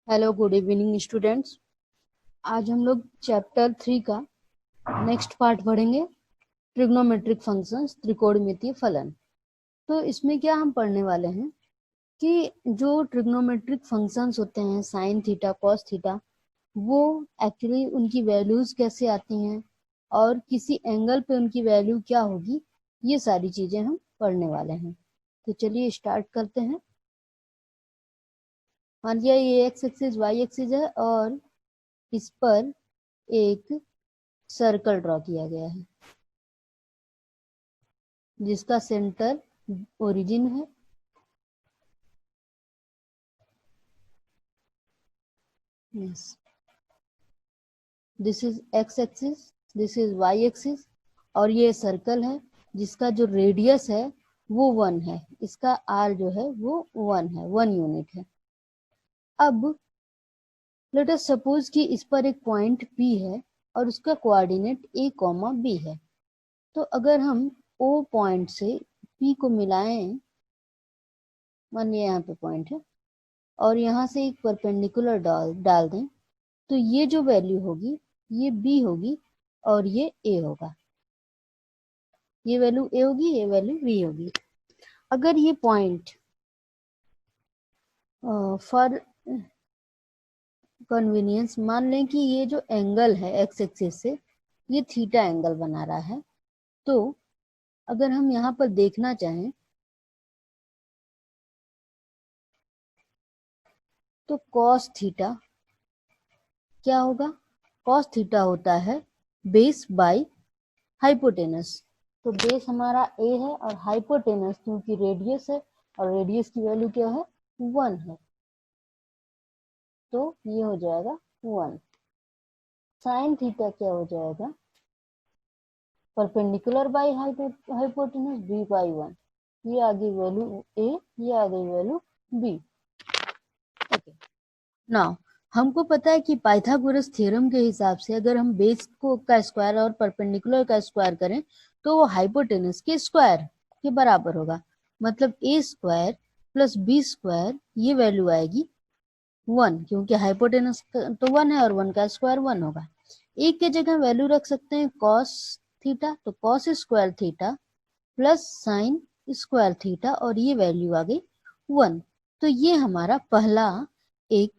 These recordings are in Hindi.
Hello, good evening students. आज हम लोग चैप्टर 3 का नेक्स्ट पार्ट पढ़ेंगे, ट्रिग्नोमेट्रिक फंक्शंस, त्रिकोणमितीय फलन। तो इसमें क्या हम पढ़ने वाले हैं कि जो ट्रिग्नोमेट्रिक फंक्शंस होते हैं, साइन थीटा, कॉस थीटा, वो एक्चुअली उनकी वैल्यूज कैसे आती हैं और किसी एंगल पे उनकी वैल्यू क्या होगी, ये सारी चीजें हम पढ़ने वाले हैं। तो चलिए स्टार्ट करते हैं। मान लिया ये एक्स एक्सिस वाई एक्सिस है और इस पर एक सर्कल ड्रॉ किया गया है जिसका सेंटर ओरिजिन है। This is x axis, this is y axis, और ये सर्कल है जिसका जो रेडियस है वो 1 है, इसका आर जो है वो 1 है, 1 यूनिट है। अब लेट अस सपोज कि इस पर एक पॉइंट P है और उसका कोऑर्डिनेट a, b है। तो अगर हम O पॉइंट से P को मिलाएं, मान लिया यहाँ पे पॉइंट है, और यहाँ से एक परपेंडिकुलर डाल दें, तो ये जो वैल्यू होगी ये B होगी और ये A होगा। ये वैल्यू A होगी, ये वैल्यू B होगी। अगर ये पॉइंट फॉर कन्वीनियंस मान लें कि ये जो एंगल है एक्स एक्सिस से ये थीटा एंगल बना रहा है, तो अगर हम यहाँ पर देखना चाहें तो कॉस थीटा क्या होगा? कॉस थीटा होता है बेस बाय हाइपोटेनस। तो बेस हमारा a है और हाइपोटेनस क्योंकि रेडियस है और रेडियस की वैल्यू क्या है? 1 है, तो ये हो जाएगा 1। साइन थीटा क्या हो जाएगा? Perpendicular by hypotenuse b by 1। ये आ गई वैल्यू a, ये आ गई वैल्यू b। ओके, नाउ हमको पता है कि पाइथागोरस थ्योरम के हिसाब से अगर हम बेस को का स्क्वायर और परपेंडिकुलर का स्क्वायर करें तो वो हाइपोटेनस के स्क्वायर के बराबर होगा। मतलब a square plus b square, ये वैल्यू आएगी 1, क्योंकि हाइपोटेनस तो 1 है और 1 का स्क्वायर 1 होगा। एक के जगह वैल्यू रख सकते हैं कॉस थीटा, तो cos square theta plus sine square theta, और ये वैल्यू आ गई 1। तो ये हमारा पहला एक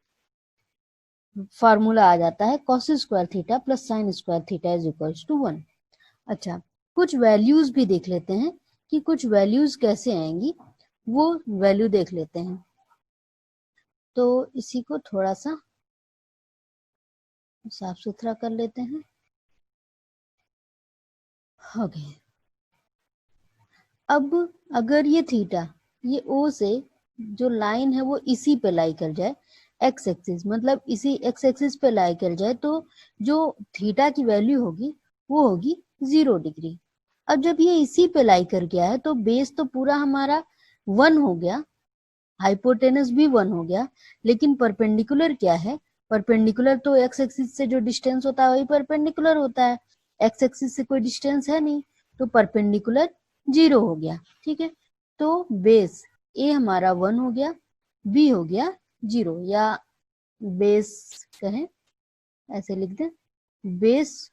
फार्मूला आ जाता है, cos square theta plus sine square theta is equals to 1। अच्छा, कुछ वैल्यूज भी देख लेते हैं कि कुछ वैल्यूज कैसे आएंगी, वो वैल्यू देख लेते हैं। तो इसी को थोड़ा सा साफ सुथरा कर लेते हैं। ओके, अब अगर ये थीटा ये ओ से जो लाइन है वो इसी पे लाई कर जाए, एक्स एक्सिस मतलब इसी एक्स एक्सिस पे लाई कर जाए, तो जो थीटा की वैल्यू होगी वो होगी 0 डिग्री। अब जब ये इसी पे लाई कर गया है तो बेस तो पूरा हमारा 1 हो गया, हाइपोटेनस भी 1 हो गया, लेकिन परपेंडिकुलर क्या है? परपेंडिकुलर तो एक्स एक्सिस से जो डिस्टेंस होता है वही परपेंडिकुलर होता है, एक्स एक्सिस से कोई डिस्टेंस है नहीं, तो परपेंडिकुलर 0 हो गया। ठीक है, तो बेस ए हमारा 1 हो गया, बी हो गया 0, या बेस कहें ऐसे लिख दें, base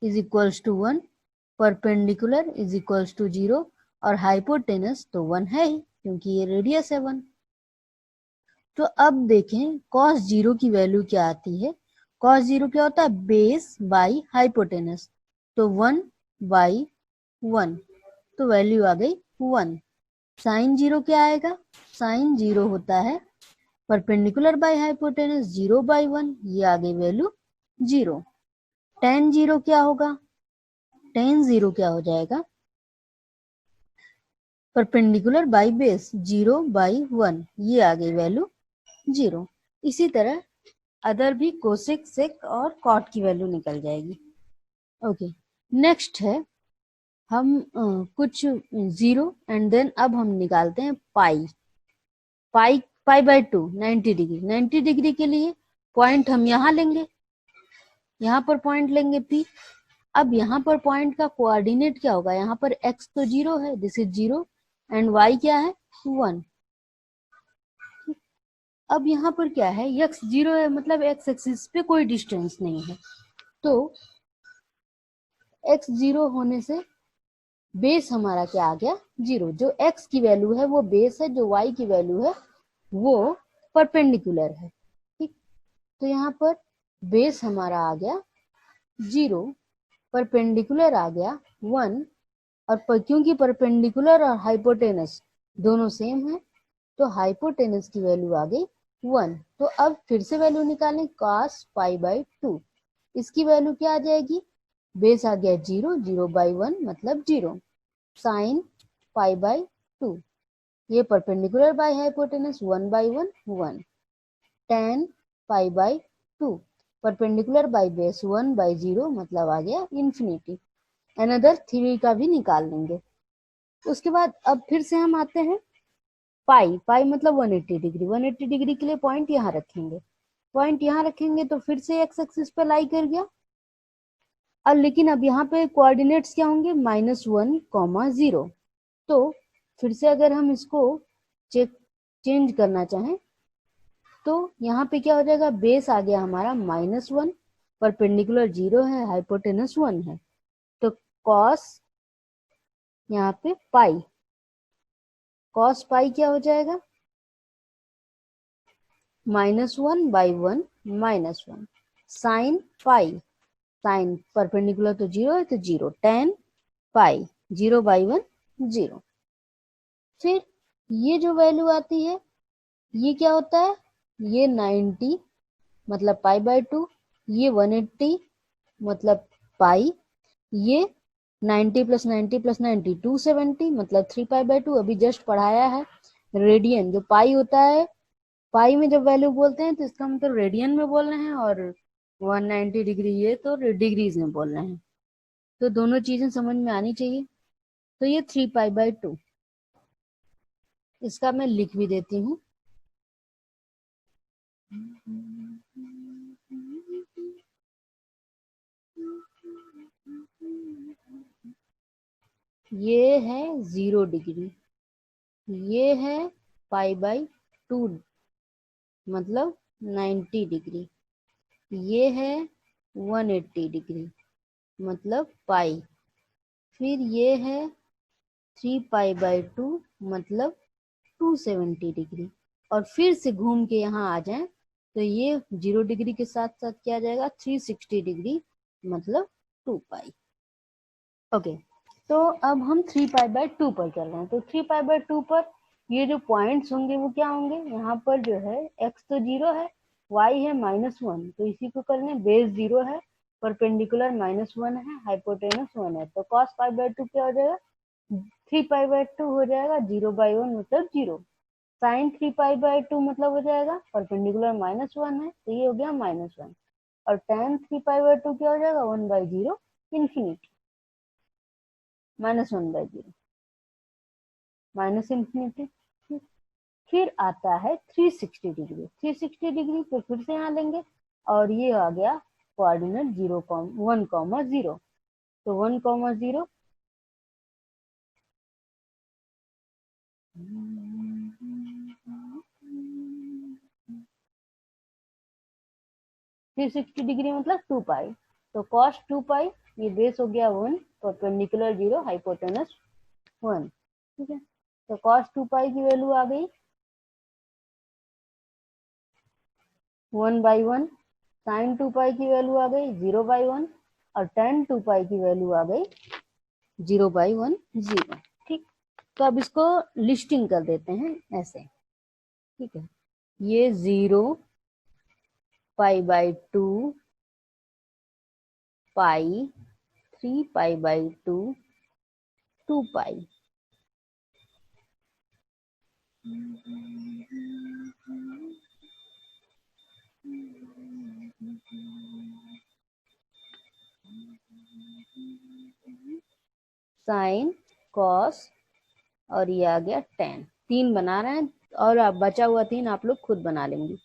is equals to 1, perpendicular is equals to 0, और हाइपोटेनस तो 1 है ही क्योंकि ये रेडियस है 1। तो अब देखें cos 0 की वैल्यू क्या आती है। cos 0 क्या होता है? बेस बाई हाइपोटेनस, तो 1 बाई 1, तो वैल्यू आ गई 1। साइन 0 क्या आएगा? साइन 0 होता है परपेंडिकुलर बाई हाइपोटेनस 0 बाई 1, ये आ गई वैल्यू 0। tan 0 क्या होगा? tan 0 क्या हो जाएगा? परपेंडिकुलर बाई बेस 0 बाई 1, ये आ गई वैल्यू 0। इसी तरह अदर भी कोसेक, सेक और कॉट की वैल्यू निकल जाएगी। ओके, नेक्स्ट है हम कुछ 0 एंड देन अब हम निकालते हैं पाई। पाई पाई बाय 2 90 डिग्री। 90 डिग्री के लिए पॉइंट हम यहाँ लेंगे, यहाँ पर पॉइंट लेंगे P। अब यहाँ पर पॉइंट का कोऑर्डिनेट क्या होगा? यहाँ पर x तो 0 है, दिस इज 0, एंड y क्या है? 1। अब यहाँ पर क्या है, x 0 है, मतलब x एक्सिस पे कोई डिस्टेंस नहीं है, तो x 0 होने से बेस हमारा क्या आ गया, 0। जो x की वैल्यू है वो बेस है, जो y की वैल्यू है वो परपेंडिकुलर है। ठीक, तो यहाँ पर बेस हमारा आ गया 0, परपेंडिकुलर आ गया 1, और क्योंकि परपेंडिकुलर और हाइपोटेनस दोनों सेम है तो हाइपोटेनस की वैल्यू आ गई 1। तो अब फिर से वैल्यू निकालें, cos पाई बाई 2, इसकी वैल्यू क्या आ जाएगी, बेस आ गया 0, 0/1 मतलब 0, साइन पाई बाई 2, ये perpendicular by hypotenuse 1/1 1, tan pi by 2, perpendicular by base 1/0 मतलब आ गया इन्फिनिटी। अनदर 3 का भी निकाल लेंगे। उसके बाद अब फिर से हम आते हैं पाई, पाई मतलब 180 डिग्री, 180 डिग्री के लिए पॉइंट यहाँ रखेंगे, पॉइंट यहाँ रखेंगे तो फिर से एक्स एक्सिस पे लाई कर गया। और लेकिन अब यहाँ पे कोऑर्डिनेट्स क्या होंगे, -1, 0। तो फिर से अगर हम इसको चेंज करना चाहें तो यहाँ पे क्या हो जाएगा, बेस आ गया हमारा -1, परपेंडिकुलर 0 है, हाइपोटेनस 1 है, तो कॉस यहाँ पे पाई, कॉस पाई क्या हो जाएगा, -1/1 -1, साइन पाई, साइन परपेंडिकुलर तो 0 है तो 0, tan पाई 0/1 0। फिर ये जो वैल्यू आती है ये क्या होता है, ये 90 मतलब पाई बाय 2, ये 180 मतलब पाई, ये 90 + 90 + 90 270 मतलब 3 पाई बाय 2, अभी जस्ट पढ़ाया है। रेडियन जो पाई होता है, पाई में जब वैल्यू बोलते हैं तो इसका मतलब रेडियन में बोल रहे हैं, और 190 डिग्री ये तो डिग्रीज में बोल रहे हैं, तो दोनों चीजें समझ में आनी चाहिए। तो ये 3 पाई बाय 2, इसका मैं लिख भी देती हूँ। ये है 0 डिग्री, ये है पाई बाई 2 मतलब 90 डिग्री, ये है 180 डिग्री मतलब पाई, फिर ये है 3 पाई बाई 2 मतलब 270 डिग्री, और फिर से घूम के यहाँ आ जाएं तो ये 0 डिग्री के साथ साथ क्या आ जाएगा, 360 डिग्री मतलब 2 पाई। ओके, तो अब हम 3 पाई बाय 2 पर चल रहे हैं, तो 3 पाई बाय 2 पर ये जो पॉइंट्स होंगे वो क्या होंगे, यहाँ पर जो है x तो 0 है, y है -1, तो इसी को कर लें, बेस 0 है, परपेंडिकुलर -1 है, हाइपोटेनस 1 है, तो cos पाई बाय 2 क्या हो जाएगा, 3 पाई बाय 2 हो जाएगा, 0/1 मतलब 0, साइन 3 पाई बाय 2 मतलब हो जाएगा, परपेंडिकुलर -1 है तो ये हो गया -1, और tan 3 पाई बाय 2 क्या हो जाएगा, 1/0 इन्फिनिटी, -1/0 माइनस इन्फिनिटी। फिर आता है 360 डिग्री, 360 डिग्री को फिर से यहाँ लेंगे, और ये आ गया कोऑर्डिनेट 1,0, तो 1,0 360 डिग्री मतलब 2 पाई, तो कॉस 2 पाई, ये बेस हो गया 1, परपेंडिकुलर 0, हाइपोटेनस 1। ठीक है, तो कॉस 2 पाई की वैल्यू आ गई 1/1, साइन 2 पाई की वैल्यू आ गई 0/1, और tan 2 पाई की वैल्यू आ गई 0/1 0। ठीक, तो अब इसको लिस्टिंग कर देते हैं ऐसे। ठीक है, ये 0 pi by 2 pi, 3 pi by 2 2 pi, sine cos, और ये आ गया tan, 3 बना रहे हैं, और अब बचा हुआ 3 आप लोग खुद बना लेंगे।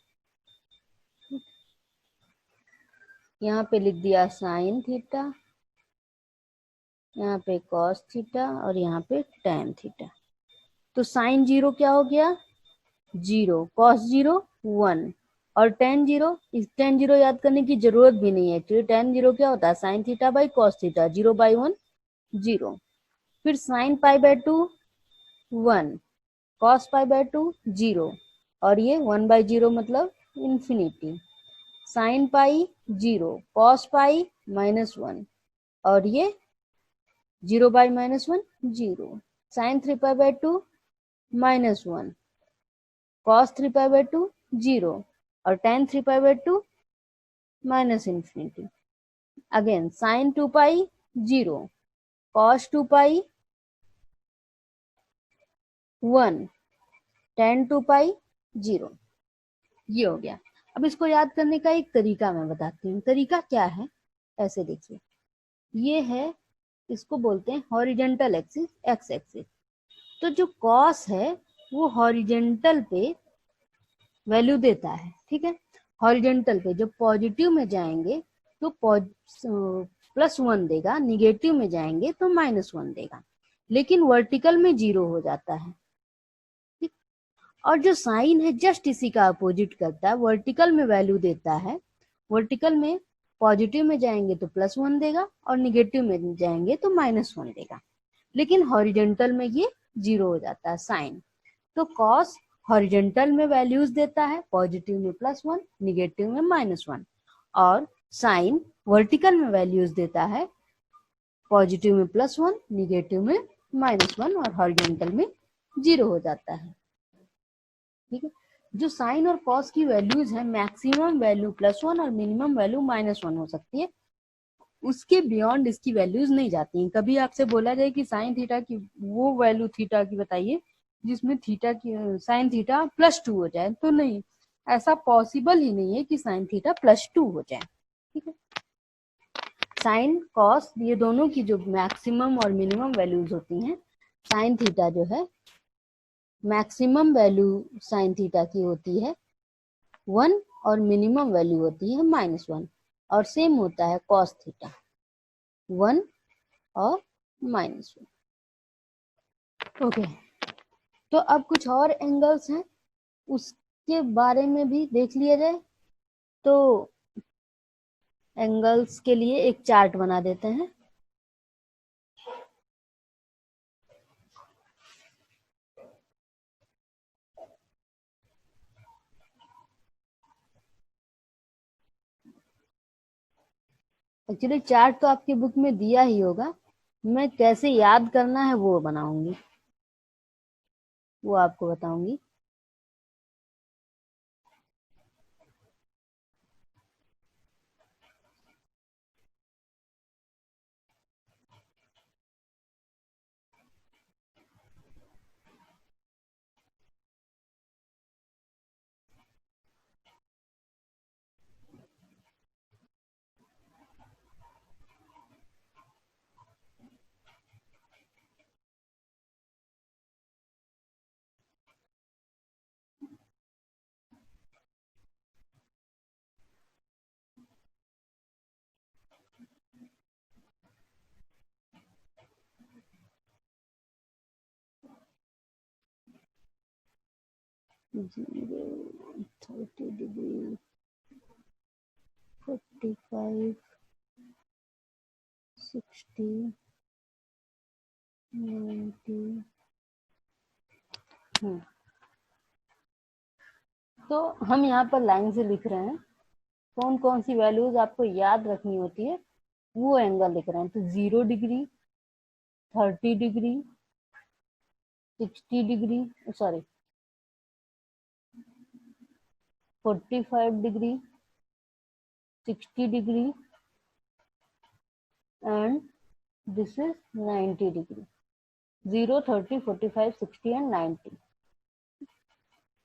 यहाँ पे लिख दिया साइन थीटा, यहाँ पे कॉस थीटा, और यहाँ पे tan थीटा। तो साइन 0 क्या हो गया, 0, कॉस 0 1 और tan 0, इस tan 0 याद करने की जरूरत भी नहीं है एक्चुअली। tan 0 क्या होता है, sin theta by cos theta, 0/1 0। फिर sin π/2 1, cos π/2 0, और ये 1/0 मतलब इंफिनिटी। sin पाई 0, cos पाई -1, और ये 0/-1 0। sin 3π/2 -1, cos 3π/2 0, और tan 3π/2 -infinity। अगेन sin 2 पाई 0, cos 2 पाई 1, tan 2 पाई 0। ये हो गया। अब इसको याद करने का एक तरीका मैं बताती हूँ। तरीका क्या है, ऐसे देखिए, ये है, इसको बोलते हैं हॉरिजेंटल एक्सिस, एक्स एक्सिस। तो जो कॉस है वो हॉरिजेंटल पे वैल्यू देता है, ठीक है। हॉरिजेंटल पे जब पॉजिटिव में जाएंगे तो +1 देगा, निगेटिव में जाएंगे तो -1 देगा, लेकिन वर्टिकल में 0 हो जाता है, ठीक। और जो साइन है जस्ट इसी का अपोजिट करता है, वर्टिकल में वैल्यू देता है। वर्टिकल में पॉजिटिव में जाएंगे तो +1 देगा और निगेटिव में जाएंगे तो -1 देगा, लेकिन हॉरिजेंटल में ये 0 हो जाता है साइन। तो कॉस हॉरिजेंटल में वैल्यूज देता है, पॉजिटिव में +1, निगेटिव में -1, और साइन वर्टिकल में वैल्यूज देता है, पॉजिटिव में +1, निगेटिव में -1, और हॉरिजेंटल में 0 हो जाता है, ठीक है। जो साइन और कॉस की वैल्यूज है, मैक्सिमम वैल्यू +1 और मिनिमम वैल्यू -1 हो सकती है, उसके बियॉन्ड इसकी वैल्यूज नहीं जाती हैं। कभी आपसे बोला जाए कि साइन थीटा की वो वैल्यू थीटा की बताइए जिसमें थीटा की साइन थीटा +2 हो जाए, तो नहीं, ऐसा पॉसिबल ही नहीं है कि साइन थीटा +2 हो जाए, ठीक है। साइन कॉस ये दोनों की जो मैक्सिमम और मिनिमम वैल्यूज होती हैं, साइन थीटा जो है मैक्सिमम वैल्यू साइन थीटा की होती है 1 और मिनिमम वैल्यू होती है -1, और सेम होता है कॉस थीटा 1 और -1। ओके, तो अब कुछ और एंगल्स हैं, उसके बारे में भी देख लिया जाए। तो एंगल्स के लिए एक चार्ट बना देते हैं। एक्चुअली चार्ट तो आपकी बुक में दिया ही होगा, मैं कैसे याद करना है वो बनाऊंगी, वो आपको बताऊंगी। Zero, 30 degree, 45, 60, 90। तो हम यहाँ पर लाइन से लिख रहे हैं कौन कौन सी वैल्यूज आपको याद रखनी होती है, वो एंगल लिख रहे हैं। तो 0 degree, 30 degree, 60 degree, sorry 45 degree, 60 degree, and this is 90 degree. 0, 30, 45, 60 and 90।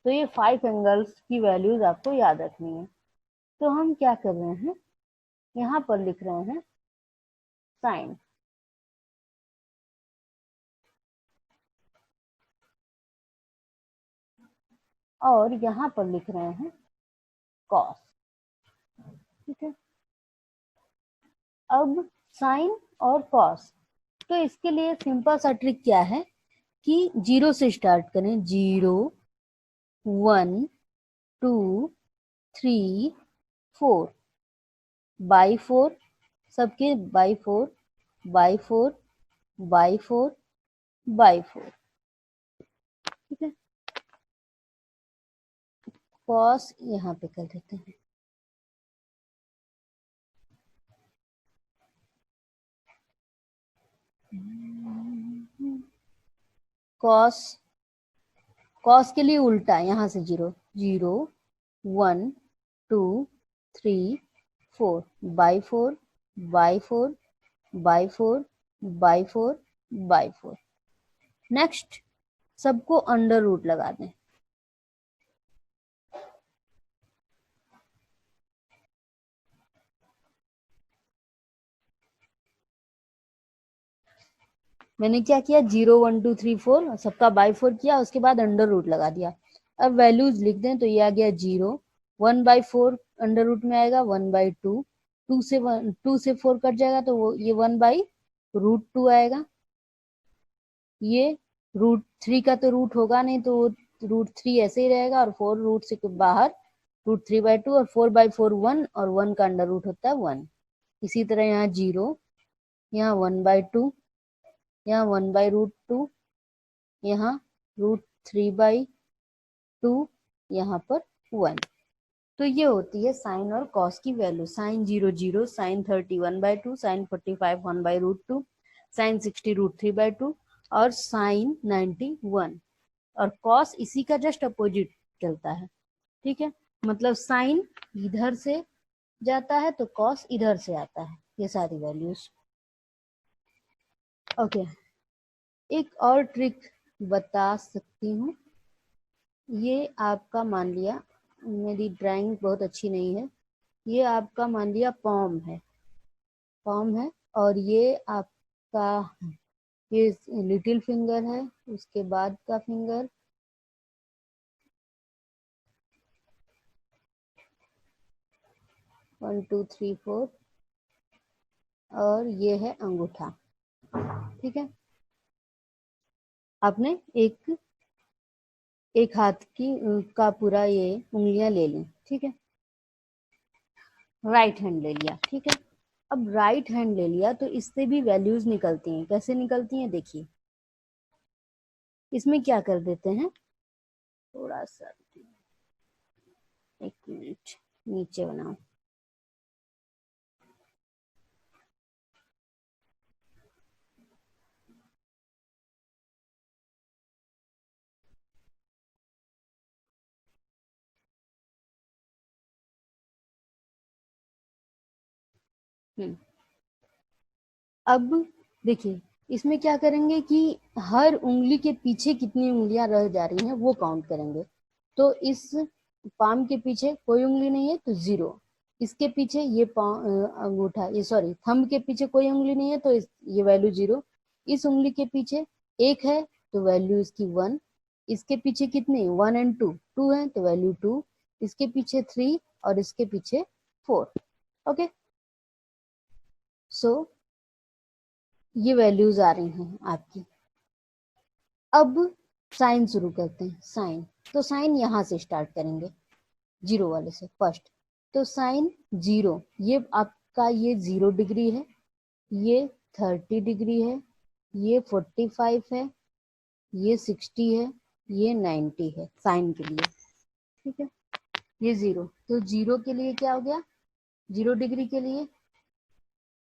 तो ये 5 एंगल्स की वैल्यूज आपको याद रखनी है। तो हम क्या कर रहे हैं, यहाँ पर लिख रहे हैं साइन, और यहाँ पर लिख रहे हैं कॉस, ठीक है। अब साइन और कॉस, तो इसके लिए सिंपल सा ट्रिक क्या है, कि 0 से स्टार्ट करें, 0, 1, 2 3 4 बाई 4, सबके बाई 4 बाई 4 बाई 4 बाई 4, ठीक है। कॉस यहाँ पे कर देते हैं, कॉस, कॉस के लिए उल्टा, यहाँ से 0 0 1 2 3 4 by 4 by 4 by 4 by 4 by 4। Next सबको अंडर रूट लगा दें। मैंने क्या किया, 0 1 2 3 4 सबका बाई 4 किया, उसके बाद अंडर रूट लगा दिया। अब वैल्यूज लिख दें तो ये आ गया 0, 1/4 अंडर रूट में आएगा 1/2, 2 से 4 कट जाएगा तो वो ये 1/√2 आएगा। ये √3 का तो रूट होगा नहीं तो √3 ऐसे ही रहेगा, और 4 रूट से बाहर √3/2, और 4/4 1, और 1 का अंडर रूट होता है 1। इसी तरह यहाँ 0, यहाँ 1/2, यहाँ 1/√2, यहाँ √3/2, यहाँ पर 1। तो ये होती है साइन और कॉस की value. Sine 0 0, sine 30 1/2, sine 45 1/√2, sine 60 √3/2, और साइन 90 1। और कॉस इसी का जस्ट अपोजिट चलता है, ठीक है। मतलब साइन इधर से जाता है तो कॉस इधर से आता है, ये सारी वैल्यूज। ओके, एक और ट्रिक बता सकती हूँ। ये आपका मान लिया, मेरी ड्राइंग बहुत अच्छी नहीं है, ये आपका मान लिया पॉम है, पॉम है, और ये आपका ये लिटिल फिंगर है, उसके बाद का फिंगर 1 2 3 4, और ये है अंगूठा, ठीक है। आपने एक हाथ की का पूरा ये उंगलियां ले ली, ठीक है। राइट हैंड ले लिया, ठीक है। अब राइट हैंड ले लिया तो इससे भी वैल्यूज निकलती हैं। कैसे निकलती हैं देखिए, इसमें क्या कर देते हैं, थोड़ा सा एक मिनट नीचे बनाओ। अब देखिए, इसमें क्या करेंगे कि हर उंगली के पीछे कितनी उंगलियां रह जा रही हैं वो काउंट करेंगे। तो इस पाम के पीछे कोई उंगली नहीं है तो 0, इसके पीछे ये अंगूठा, ये सॉरी थंब के पीछे कोई उंगली नहीं है तो ये वैल्यू 0, इस उंगली के पीछे 1 है तो वैल्यू इसकी 1, इसके पीछे कितने 1 और 2 है तो वैल्यू 2, इसके पीछे 3 और इसके पीछे 4। ओके, सो ये वैल्यूज आ रही हैं आपकी। अब साइन शुरू करते हैं। साइन, तो साइन यहाँ से स्टार्ट करेंगे, 0 वाले से फर्स्ट। तो साइन 0, ये आपका ये 0 डिग्री है, ये 30 डिग्री है, ये 45 है, ये 60 है, ये 90 है साइन के लिए, ठीक है। ये 0, तो 0 के लिए क्या हो गया, 0 डिग्री के लिए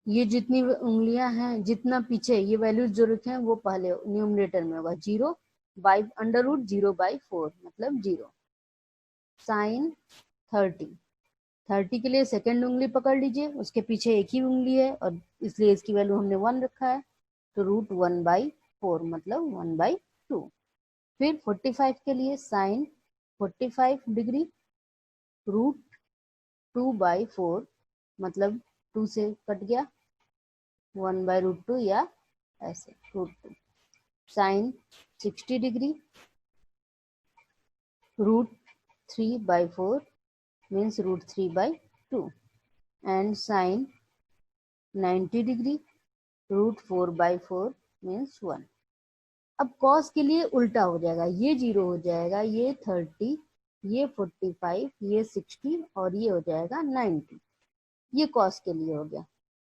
ये जितनी उंगलियां हैं, जितना पीछे ये वैल्यूज जो रखे हैं वो पहले न्यूमरेटर में होगा, 0/√0/4 मतलब 0। साइन 30 के लिए सेकेंड उंगली पकड़ लीजिए, उसके पीछे एक ही उंगली है और इसलिए इसकी वैल्यू हमने 1 रखा है, तो √1/4 मतलब 1/2। फिर 45 के लिए साइन 45 डिग्री, √2/4 मतलब 2 से कट गया, 1/√2 या ऐसे √2। Sine 60 degree, √3/4 means √3/2, and sine 90 degree, √4/4 means 1। अब कॉस के लिए उल्टा हो जाएगा, ये 0 हो जाएगा, ये 30 ये 45, ये 60 और ये हो जाएगा 90। ये कॉस के लिए हो गया।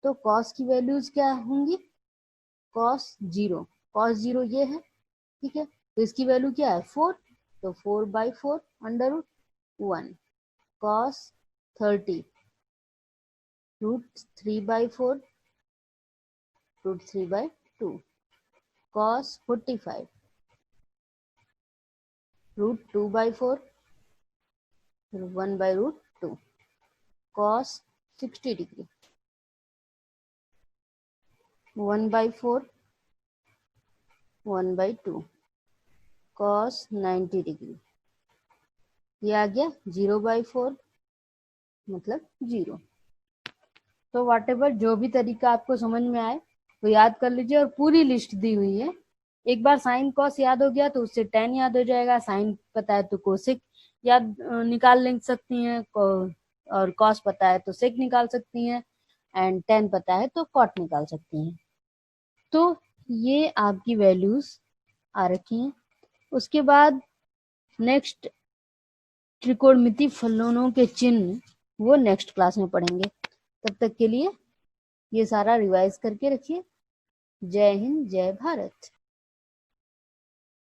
तो कॉस की वैल्यूज क्या होंगी, कॉस जीरो, कॉस जीरो ये है, ठीक है। तो इसकी वैल्यू क्या है 4, तो 4/4 under root 1। Cos 30 √3/4 √3/2। Cos 45 √2/4 1/√2। Cos 60 degree 1/4 1/2। Cos 90 degree, ये आ गया 0/4 मतलब 0। तो व्हाटएवर जो भी तरीका आपको समझ में आए तो याद कर लीजिए, और पूरी लिस्ट दी हुई है। एक बार साइन कॉस याद हो गया तो उससे tan याद हो जाएगा, साइन पता है तो कोसेक याद निकाल ले सकती हैं, और कॉस पता है तो सेक निकाल सकती हैं, एंड tan पता है तो कॉट निकाल सकती हैं। तो ये आपकी वैल्यूज आ रखी हैं। उसके बाद नेक्स्ट त्रिकोणमिति फलनों के चिन्ह वो नेक्स्ट क्लास में पढ़ेंगे। तब तक के लिए ये सारा रिवाइज करके रखिए। जय हिंद, जय भारत।